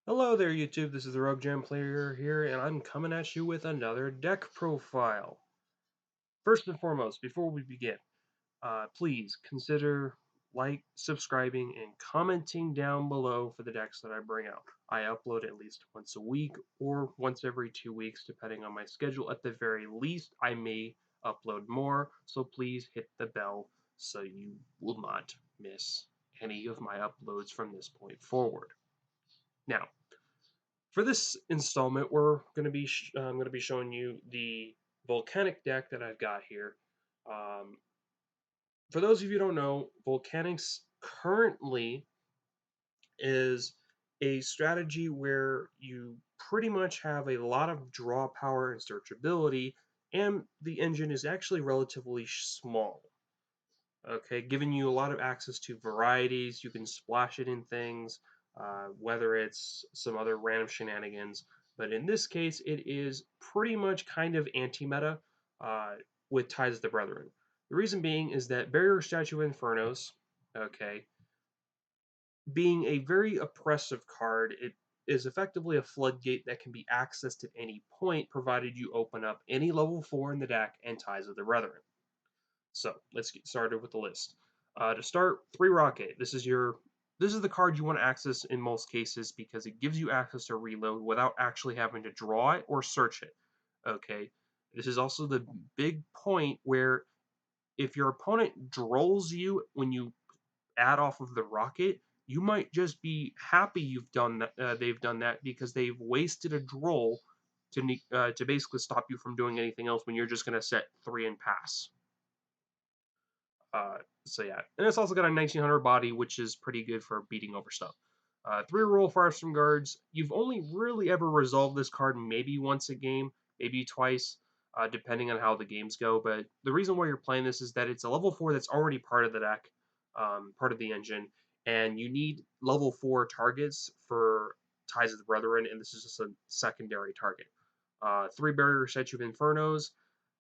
Hello there, YouTube. This is the Rogue Jam Player here, and I'm coming at you with another deck profile. First and foremost, before we begin, please consider subscribing, and commenting down below for the decks that I bring out. I upload at least once a week or once every 2 weeks, depending on my schedule. At the very least, I may upload more, so please hit the bell so you will not miss any of my uploads from this point forward. Now, for this installment, I'm going to be showing you the Volcanic deck that I've got here. Um, for those of you who don't know, Volcanics currently is a strategy where you pretty much have a lot of draw power and searchability, and the engine is actually relatively small. Okay, giving you a lot of access to varieties. You can splash it in things, whether it's some other random shenanigans. But in this case, it is pretty much kind of anti-meta uh, with Ties of the Brethren. The reason being is that Barrier Statue of Infernos, okay, being a very oppressive card, it is effectively a floodgate that can be accessed at any point, provided you open up any level 4 in the deck and Ties of the Brethren. So let's get started with the list. To start, 3 Rocket. This is the card you want to access in most cases because it gives you access to reload without actually having to draw it or search it. Okay. This is also the big point where if your opponent drolls you when you add off of the rocket, you might just be happy you've done that. They've done that because they've wasted a droll to basically stop you from doing anything else when you're just going to set 3 and pass. So yeah, and it's also got a 1900 body, which is pretty good for beating over stuff. 3 roll Firestorm Guards. You've only really ever resolved this card maybe once a game, maybe twice, depending on how the games go. But the reason why you're playing this is that it's a level 4 that's already part of the deck, part of the engine, and you need level 4 targets for Ties of the Brethren, and this is just a secondary target. 3 Barrier Statue of Infernos.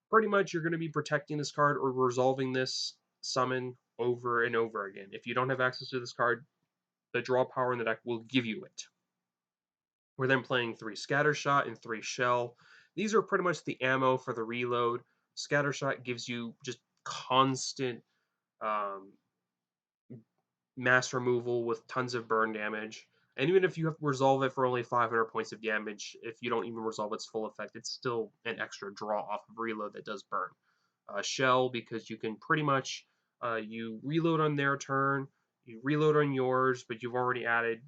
Pretty much you're going to be protecting this card or resolving this summon over and over again. If you don't have access to this card, the draw power in the deck will give you it. We're then playing 3 Scattershot and 3 Shell. These are pretty much the ammo for the reload. Scattershot gives you just constant um, mass removal with tons of burn damage. And even if you have to resolve it for only 500 points of damage, if you don't even resolve its full effect, it's still an extra draw off of reload that does burn. Shell, because you can pretty much you reload on their turn, you reload on yours, but you've already added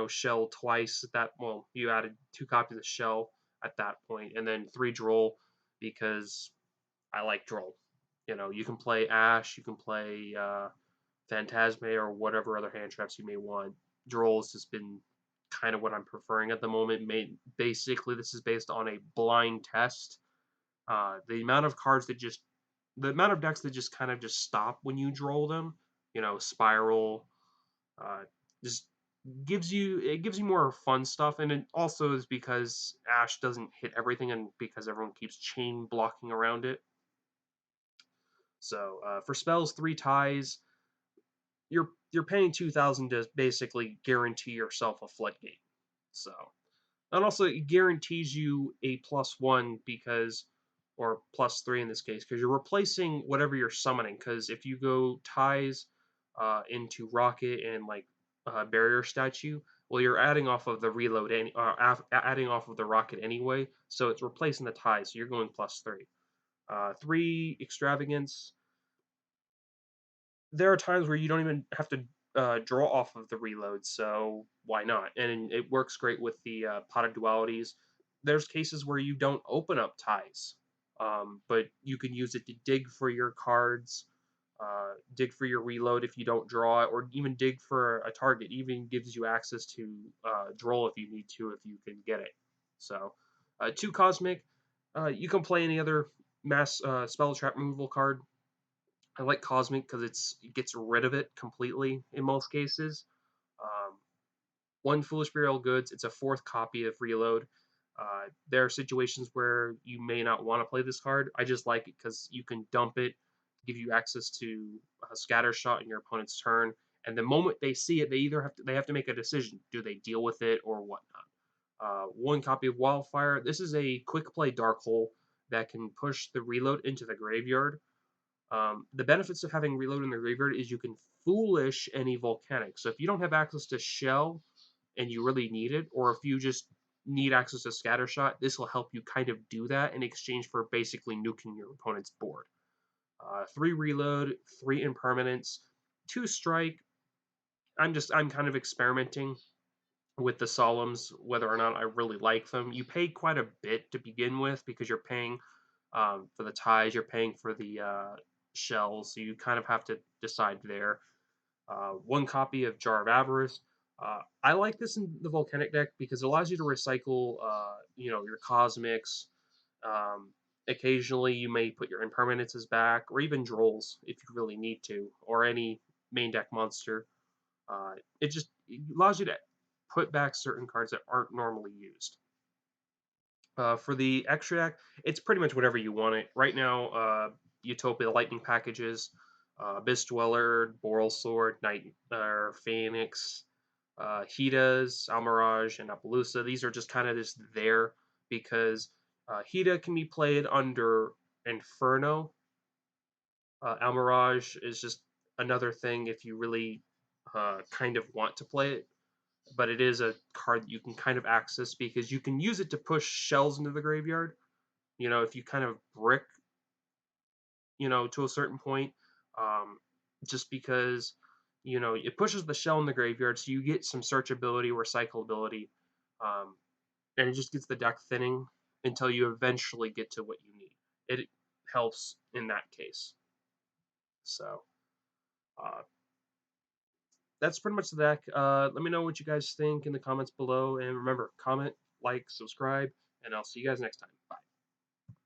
Shell twice at that. Well, you added 2 copies of Shell at that point, and then 3 Droll because I like Droll. You can play Ash, you can play Phantasme, or whatever other hand traps you may want. Droll has just been kind of what I'm preferring at the moment. Basically, this is based on a blind test. The amount of cards that just the amount of decks that just kind of just stop when you droll them, Spiral, uh, just gives you more fun stuff, and it also is because Ash doesn't hit everything, and because everyone keeps chain blocking around it. So for spells, 3 ties, you're paying 2,000 to basically guarantee yourself a floodgate. So, and also it guarantees you a +1 because, or +3 in this case, because you're replacing whatever you're summoning. Because if you go ties into Rocket and Barrier Statue, well, you're adding off of the reload, adding off of the Rocket anyway, so it's replacing the ties. So you're going +3. 3 Extravagance. There are times where you don't even have to draw off of the reload, so why not? And it works great with the potted dualities. There's cases where you don't open up ties, but you can use it to dig for your cards, dig for your reload if you don't draw it, or even dig for a target. Even gives you access to draw if you need to, if you can get it. So, 2 Cosmic. You can play any other mass spell trap removal card. I like Cosmic because it gets rid of it completely in most cases. Um, 1 Foolish Burial Goods. It's a 4th copy of Reload. There are situations where you may not want to play this card. I just like it because you can dump it, give you access to Scatter Shot in your opponent's turn, And the moment they see it, they have to make a decision: do they deal with it or whatnot? One copy of Wildfire. This is a quick play dark hole that can push the reload into the graveyard. The benefits of having reload in the graveyard is you can foolish any volcanic. So if you don't have access to shell and you really need it, or if you just need access to scattershot, this will help you kind of do that in exchange for basically nuking your opponent's board. 3 reload, 3 impermanence, 2 strike. I'm kind of experimenting with the solemns, whether or not I really like them. You pay quite a bit to begin with because you're paying for the ties, you're paying for the shells, so you kind of have to decide there. 1 copy of Jar of Avarice. I like this in the Volcanic deck because it allows you to recycle, your cosmics. Um, Occasionally, you may put your impermanences back, or even drolls if you really need to, or any main deck monster. It allows you to put back certain cards that aren't normally used. For the extra deck, it's pretty much whatever you want it. Right now, Utopia Lightning packages, Abyss Dweller, Boral Sword, Night Phoenix, Hitas, Almirage, and Appaloosa. These are just kind of just there because Hita can be played under Inferno. Almirage is just another thing if you really kind of want to play it, but it is a card that you can kind of access because you can use it to push shells into the graveyard. If you kind of brick, to a certain point, um, just because, it pushes the shell in the graveyard, so you get some searchability or cyclability, um, and it just gets the deck thinning until you eventually get to what you need. It helps in that case. So, uh, that's pretty much the deck. Let me know what you guys think in the comments below, and remember, comment, like, subscribe, and I'll see you guys next time.